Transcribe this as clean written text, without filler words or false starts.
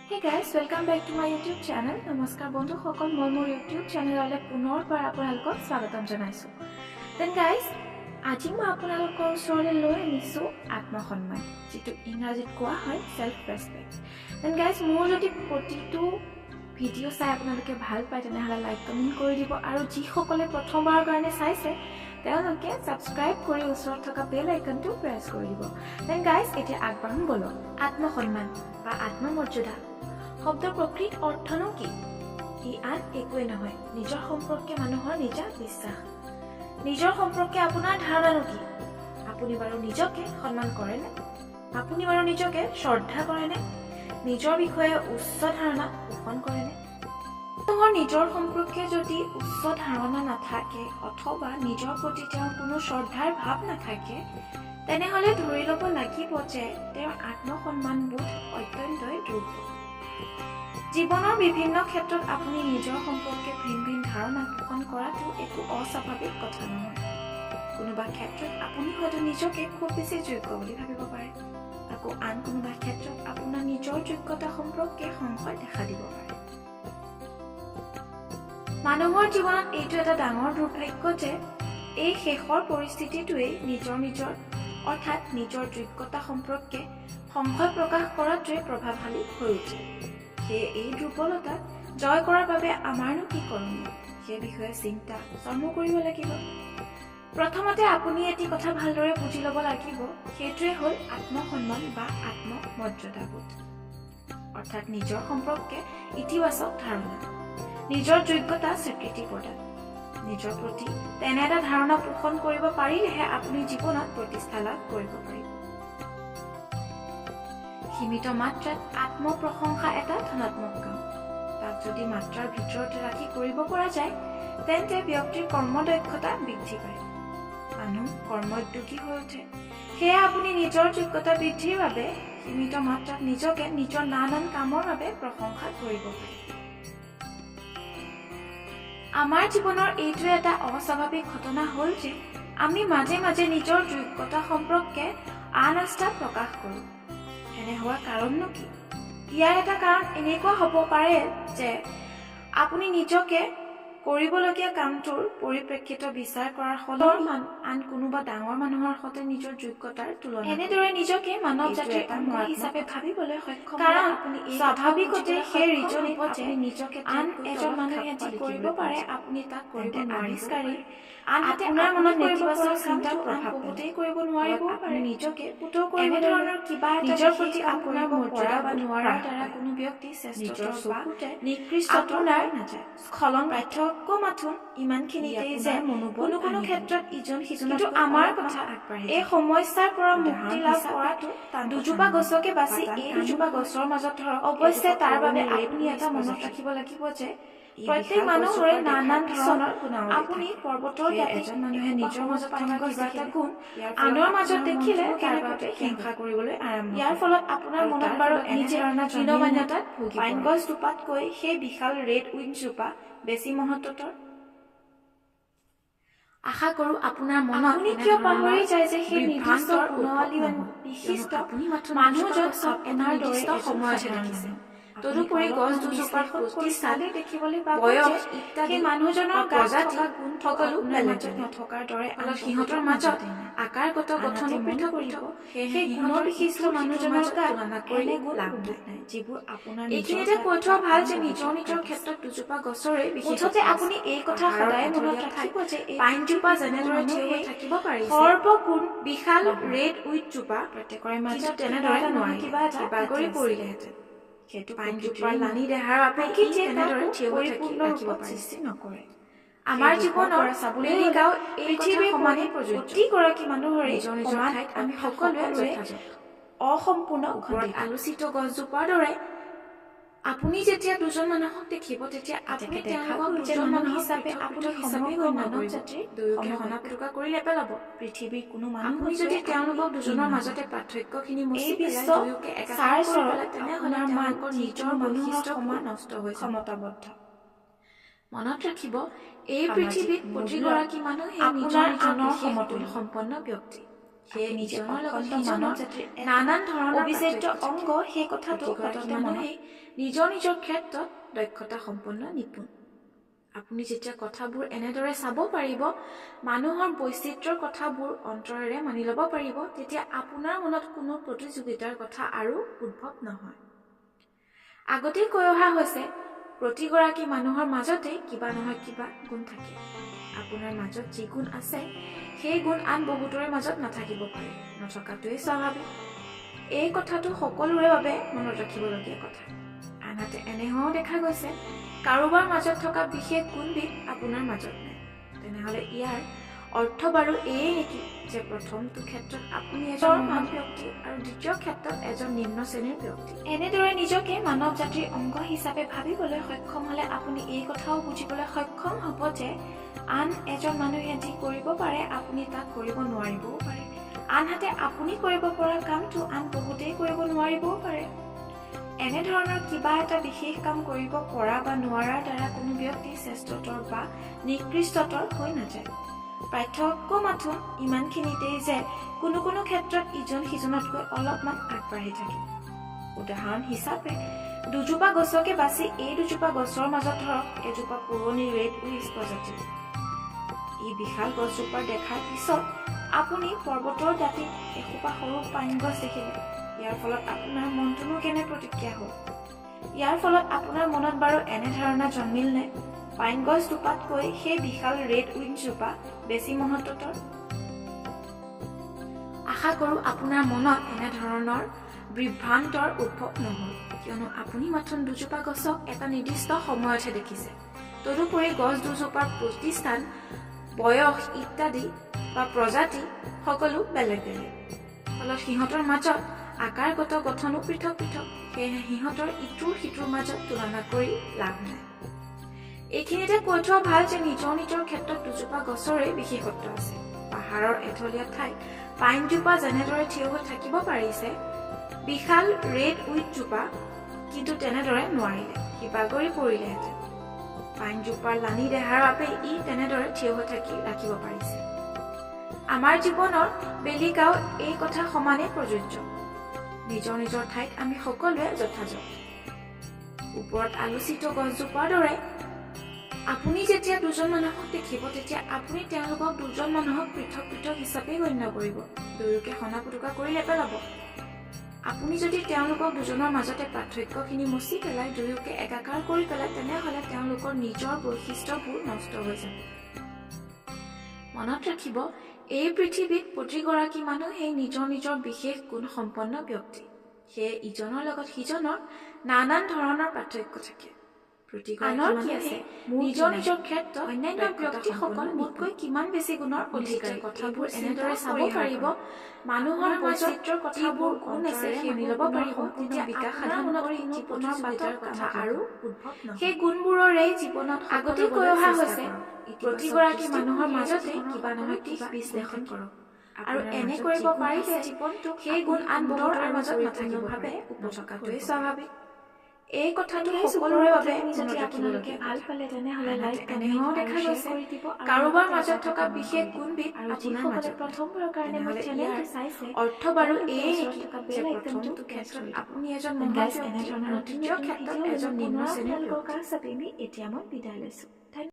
Hey guys, welcome back to my YouTube channel. Namaskar bondhu সকল মই মোৰ YouTube চেনেললৈ পুনৰবাৰ আপোনালোকক স্বাগতম জনাইছো। Then guys, আজি মই আপোনালোকৰ ওচৰলৈ লৈ আনিছো আত্মসন্মান, যেটো ইংৰাজীত কোৱা হয় self respect. Then guys, মোৰ যদি প্ৰতিটো ভিডিও চাই আপোনালোকে ভাল পায় তেনেহলে লাইক কমেন্ট কৰি দিব আৰু যি সকলে প্ৰথমবাৰৰ কাৰণে চাইছে তেওঁলোকে সাবস্ক্ৰাইব কৰি ওচৰত থকা বেল আইকনটো প্ৰেছ কৰি দিব। Then guys, এতিয়া আগবাঢ়ো বলক। আত্মসন্মান বা আত্মমৰ্যাদা শব্দৰ প্ৰকৃত অৰ্থনো কি? ই আন একোৱে নহয়, নিজৰ সম্পৰ্কে মানুহৰ নিজা বিশ্বাস। নিজৰ সম্পৰ্কে আপোনাৰ ধাৰণানো কি? আপুনি বাৰু নিজকে সন্মান কৰেনে? আপুনি বাৰু নিজকে শ্ৰদ্ধা কৰেনে? নিজৰ বিষয়ে উচ্চ ধাৰণা পোষণ কৰেনে? মানুহৰ নিজৰ সম্পৰ্কে যদি উচ্চ ধাৰণা নাথাকে অথবা নিজৰ প্ৰতি তেওঁৰ কোনো শ্ৰদ্ধাৰ ভাৱ নাথাকে তেনেহলে ধৰি ল'ব লাগিব যে তেওঁৰ আত্মসন্মানবোধ অত্যন্তই দুৰ্বল। জীৱনৰ বিভিন্ন ক্ষেত্ৰত আপুনি নিজৰ সম্পৰ্কে ভিন ভিন ধাৰণা পোষণ কৰাটো একো অস্বাভাৱিক কথা নহয়। কোনোবা ক্ষেত্ৰত আপুনি হয়তো নিজকে খুব বেছি যোগ্য বুলি ভাবিব পাৰে, আকৌ আন কোনোবা ক্ষেত্ৰত আপোনাৰ নিজৰ যোগ্যতা সম্পৰ্কে সংশয় দেখা দিব পাৰে। মানুহৰ জীৱনত এইটো এটা ডাঙৰ দুৰ্ভাগ্য যে এই শেষৰ পৰিস্থিতিটোৱেই নিজৰ অৰ্থাৎ নিজৰ যোগ্যতা সম্পৰ্কে সংশয় প্ৰকাশ কৰাটোৱে প্ৰভাৱশালী হৈ উঠে। সেয়ে এই দুৰ্বলতাক জয় কৰাৰ বাবে আমাৰনো কি কৰণীয় সেই বিষয়ে চিন্তা চৰ্ম কৰিব লাগিব। প্ৰথমতে আপুনি এটি কথা ভালদৰে বুজি ল'ব লাগিব, সেইটোৱে হ'ল আত্মসন্মান বা আত্মমৰ্যাদাবোধ, অৰ্থাৎ নিজৰ সম্পৰ্কে ইতিবাচক ধাৰণা, নিজৰ যোগ্যতা স্বীকৃতি প্ৰদান। নিজৰ প্ৰতি তেনে এটা ধাৰণা পোষণ কৰিব পাৰিলেহে আপুনি জীৱনত প্ৰতিষ্ঠা লাভ কৰিব পাৰিব। সীমিত মাত্ৰাত আত্মপ্ৰশংসা এটা ধনাত্মক কাম। তাক যদি মাত্ৰাৰ ভিতৰতে ৰাখি কৰিব পৰা যায় তেন্তে ব্যক্তিৰ কৰ্মদক্ষতা বৃদ্ধি পায়, মানুহ কৰ্মোদ্যোগী হৈ উঠে। সেয়ে আপুনি নিজৰ যোগ্যতা বৃদ্ধিৰ বাবে সীমিত মাত্ৰাত নিজকে নিজৰ নানান কামৰ বাবে প্ৰশংসা কৰিব পাৰে। আমাৰ জীৱনৰ এইটো এটা অস্বাভাৱিক ঘটনা হ'ল যে আমি মাজে মাজে নিজৰ যোগ্যতা সম্পৰ্কে আস্থা প্ৰকাশ কৰোঁ। এনে হোৱাৰ কাৰণনো কি? ইয়াৰ এটা কাৰণ এনেকুৱা হ'ব পাৰে যে আপুনি নিজকে কৰিবলগীয়া কামটোৰ পৰিপ্ৰেক্ষিত বিচাৰ কৰাৰ সলনি আন কোনোবা ডাঙৰ মানুহৰ সৈতে নিজৰ যোগ্যতাৰ তুলনা এনেদৰে নিজকে মানৱ জাতিৰ অংগ হিচাপে ভাবিবলৈ সক্ষম, কাৰণ আপুনি স্বাভাৱিকতে সেই ৰিজনিত আপুনি নিজকে আন এজন মানুহে যি কৰিব পাৰে আপুনি তাক কৰিব নোৱাৰিবই। আনহাতে আপোনাৰ মনত নেতিবাচক চিন্তাৰ প্ৰভাৱ বহুতেই কৰিব নোৱাৰিব পাৰে। নিজকে পুতৌ কৰিব ধৰণৰ কিবা নিজৰ প্ৰতি আপোনাৰ মৰ্যাদা বা নোৱাৰাৰ দ্বাৰা কোনো ব্যক্তি শ্ৰেষ্ঠতৰ বা নিকৃষ্টতৰ নাযায়। স্খলন পাৰ্থক্য মাথোন ইমানখিনিতেই যে কোনো ক্ষেত্ৰত ইজন সিজনতো আমাৰ কথা এই সমস্যাৰ পৰা মুক্তি লাভ কৰাটো দুজোপা গছকে বাছি এই দুজোপা গছৰ মাজত ধৰক। অৱশ্যে তাৰ বাবে আপুনি এটা মনত ৰাখিব লাগিব যে প্ৰত্যেক মানুহৰে নানান ধৰণৰ গুণ। আপুনি পৰ্বতৰ এজন মানুহে নিজৰ মাজত থকা কিবা এটা গুণ আনৰ মাজত দেখিলে তাৰ বাবে হিংসা কৰিবলৈ আৰম্ভ। ইয়াৰ ফলত আপোনাৰ মনত বাৰু নিজে হীনমান্যতাত পাইন গছ জোপাতকৈ সেই বিশাল ৰেড উইড জোপা বেছি মহত্বৰ। আশা কৰো আপোনাৰ মনত আপুনি কিয় পাহৰি যায় যে সেই নিৰ্দিষ্ট গুণাৱলী বিশিষ্ট মানুহজন চব এনাৰ নিৰ্দিষ্ট সময়তহে দেখিছে। তদুপৰি গছ দুজোপাৰ প্ৰতি চালে দেখিবলৈ পাব বয়স ইত্যাদি মানুহজনৰ গাত থকা গুণ সকলো বেলেগ নথকাৰ দৰে অলপ সিহঁতৰ মাজত আকাৰগত গঠনো পৃথক পৃথক। সেই গুণৰ বিশিষ্ট মানুহজনৰ গাত তুলনা কৰি লাভ নাই, যিবোৰ আপোনাৰ এইখিনিতে কৈ থোৱা ভাল যে নিজৰ ক্ষেত্ৰত দুজোপা গছৰে মুঠতে আপুনি এই কথা সদায় মনত ৰাখিব যে পাইনজোপা যেনেদৰে থিয় হৈ থাকিব পাৰিছে সৰ্বগুণ বিশাল ৰেড উইড জোপা প্ৰত্যেকৰে মাজত তেনেদৰে নোৱাৰি কিবা বাগৰি পৰিলেহেঁতেন। সেইটো পাইনজোপাৰ লানি দেহাৰ প্ৰকৃতিয়ে তেনেদৰে থিয় হৈ ৰাখিব সৃষ্টি নকৰে। আমাৰ জীৱনৰ চাবলৈগাও পৃথিৱীৰ সমানে প্ৰতিগৰাকী মানুহৰে নিজৰ ঠাইত আমি সকলোৱে অসম্পূৰ্ণ ওপৰত আলোচিত গছজোপাৰ দৰে। আপুনি যেতিয়া দুজন মানুহক দেখিব তেতিয়া আপুনি তেওঁলোকক দুজন মানুহ হিচাপে আপুনি সমগ্ৰ মানৱ জাতিৰ দুয়োকে সনাপটোকা কৰি নেপেলাব। পৃথিৱীৰ কোনো মানুহ যদি তেওঁলোকক দুজনৰ মাজতে পাৰ্থক্যখিনি মুচি পেলাই দুয়োকে একাকাৰ কৰে তেনেহলে তেওঁলোকৰ নিজৰ বৈশিষ্ট্য সমান নষ্ট হৈ সমতাবদ্ধ। মনত ৰাখিব এই পৃথিৱীত প্ৰতিগৰাকী মানুহে আপোনাৰ আনৰ সমতুল্য সম্পন্ন ব্যক্তি। সেই ইজনৰ লগত সিজনৰ নানান ধৰণৰ অবিচ্ছেদ্য অংগ সেই কথাটো মানুহে নিজৰ নিজৰ ক্ষেত্ৰত দক্ষতা সম্পন্ন নিপুণ আপুনি যেতিয়া কথাবোৰ এনেদৰে চাব পাৰিব মানুহৰ বৈচিত্ৰ্যৰ কথাবোৰ অন্তৰেৰে মানি ল'ব পাৰিব তেতিয়া আপোনাৰ মনত কোনো প্ৰতিযোগিতাৰ কথা আৰু উদ্ভৱ নহয় আগতে কৈ অহা হৈছে প্ৰতিগৰাকী মানুহৰ মাজতে কিবা নহয় কিবা গুণ থাকে আপোনাৰ মাজত যি গুণ আছে সেই গুণ আন বহুতৰে মাজত নাথাকিব পাৰে নথকাটোৱে স্বাভাৱিক এই কথাটো সকলোৰে বাবে মনত ৰাখিবলগীয়া কথা আনহাতে এনেও দেখা গৈছে কাৰোবাৰ মাজত থকা বিশেষ গুণবিধ আপোনাৰ মাজত নাই তেনেহলে ইয়াৰ অৰ্থ বাৰু এই নেকি যে প্ৰথমটো ক্ষেত্ৰত আপুনি এজন মহান ব্যক্তি আৰু দ্বিতীয় ক্ষেত্ৰত এজন নিম্ন শ্ৰেণীৰ ব্যক্তি এনেদৰে নিজকে মানৱ জাতিৰ অংগ হিচাপে ভাবিবলৈ সক্ষম হলে আপুনি এই কথাও বুজিবলৈ সক্ষম হ'ব যে আন এজন মানুহে যি কৰিব পাৰে আপুনি তাক কৰিব নোৱাৰিবও পাৰে আনহাতে আপুনি কৰিব পৰা কামটো আন বহুতেই কৰিব নোৱাৰিবও পাৰে এনেধৰণৰ কিবা এটা বিশেষ কাম কৰিব পৰা বা নোৱাৰাৰ দ্বাৰা কোনো ব্যক্তি শ্ৰেষ্ঠতৰ বা নিকৃষ্টতৰ হৈ নাযায় পাৰ্থক্য মাথোন ইমানখিনিতেই যে কোনো কোনো ক্ষেত্ৰত ইজন সিজনতকৈ অলপমান আগবাঢ়ি থাকে উদাহৰণ হিচাপে দুজোপা গছকে বাছি এই দুজোপা গছৰ মাজত ধৰক এজোপা পুৰণি ৰেড উইচ প্ৰজাতি এই বিশাল গছজোপাৰ দেখাৰ পিছত আপুনি পৰ্বতৰ দাঁতিত এসোপা সৰু পাইন গছ দেখিলে ইয়াৰ ফলত আপোনাৰ মনটোনো কেনে প্ৰতিক্ৰিয়া হ'ল ইয়াৰ ফলত আপোনাৰ মনত বাৰু এনে ধাৰণা জন্মিল নে পাইন গছ দুপাতকৈ সেই বিশাল ৰেড উইন জোপা বেছি মহত্বৰ আশা কৰো আপোনাৰ মনত এনে ধৰণৰ বিভ্ৰান্তৰ উদ্ভৱ নহল কিয়নো আপুনি মাত্ৰ দুজোপা গছক এটা নিৰ্দিষ্ট সময়তহে দেখিছে তদুপৰি গছ দুজোপাৰ প্ৰতিষ্ঠান বয়স ইত্যাদি বা প্ৰজাতি সকলো বেলেগ বেলেগ ফলত সিহঁতৰ মাজত আকাৰগত গঠনো পৃথক পৃথক সেয়েহে সিহঁতৰ ইটোৰ সিটোৰ মাজত তুলনা কৰি লাভ নাই এইখিনিতে কৈ থোৱা ভাল যে নিজৰ নিজৰ ক্ষেত্ৰত দুজোপা গছৰে বিশেষত্ব আছে পাহাৰৰ এঢলীয়া ঠাইত পাইনজোপা যেনেদৰে থিয় হৈ থাকিব পাৰিছে বিশাল ৰেড উইড জোপা কিন্তু তেনেদৰে নোৱাৰিলে সি বাগৰি পৰিলেহেঁতেন পাইনজোপাৰ লানি দেহাৰ বাবে ই তেনেদৰে থিয় হৈ থাকি ৰাখিব পাৰিছে আমাৰ জীৱনৰ বেলিকাও এই কথা সমানেই প্ৰযোজ্য নিজৰ নিজৰ ঠাইত আমি সকলোৱে যথাযথ ওপৰত আলোচিত গছজোপাৰ দৰে আপুনি যেতিয়া দুজন মানুহক দেখিব তেতিয়া আপুনি তেওঁলোকক দুজন মানুহক পৃথক পৃথক হিচাপে গণ্য কৰিব দুয়োকে সনা পুতুকা কৰি নেপেলাব আপুনি যদি তেওঁলোকক দুজনৰ মাজতে পাৰ্থক্যখিনি মুচি পেলাই দুয়োকে একাকাৰ কৰি পেলাই তেনেহলে তেওঁলোকৰ নিজৰ বৈশিষ্ট্যবোৰ নষ্ট হৈ যাব মনত ৰাখিব এই পৃথিৱীত প্ৰতিগৰাকী মানুহেই নিজৰ নিজৰ বিশেষ গুণ সম্পন্ন ব্যক্তি সেয়ে ইজনৰ লগত সিজনৰ নানান ধৰণৰ পাৰ্থক্য থাকে নিজৰ নিজৰ ক্ষেত্ৰত অন্যান্য ব্যক্তিসকল মোতকৈ কিমান বেছি গুণৰ অধিকাৰী কথাবোৰ এনেদৰে চাব পাৰিব মানুহৰ বৈচিত্ৰ্যৰ কথাবোৰ গুণ আছে সেই মানি ল'ব পাৰিব তেতিয়া বিকাশ সাধন কৰি জীৱনৰ বাটৰ কথা আৰু উদ্ভৱ নহয় সেই গুণবোৰৰে জীৱনত আগতে কৈ অহা হৈছে প্ৰতিগৰাকী মানুহৰ মাজতে কিবা নহয় কিবা বিশ্লেষণ কৰক আৰু এনে কৰিব পাৰিলে জীৱনটোক সেই গুণ আন বহুতৰ মাজত নাথাকিব ভাৱে নথকাটোৱেই স্বাভাৱিক এই কথাটো সকলোৰে বাবে যদি আপোনালোকে ভাল পালে তেনেহলে লাইক এনেও দেখা গৈছে কাৰোবাৰ মাজত থকা বিশেষ গুণবিধ আপোনাৰ মাজত প্ৰথমবাৰৰ কাৰণে মোৰ চেনেলটো চাইছে অৰ্থ বাৰু এই যে প্ৰথমটো ক্ষেত্ৰত আপুনি এজন মহান ব্যক্তি আৰু দ্বিতীয় ক্ষেত্ৰত এজন নিম্ন শ্ৰেণীৰ লোক হিচাপে এতিয়া মই বিদায় লৈছো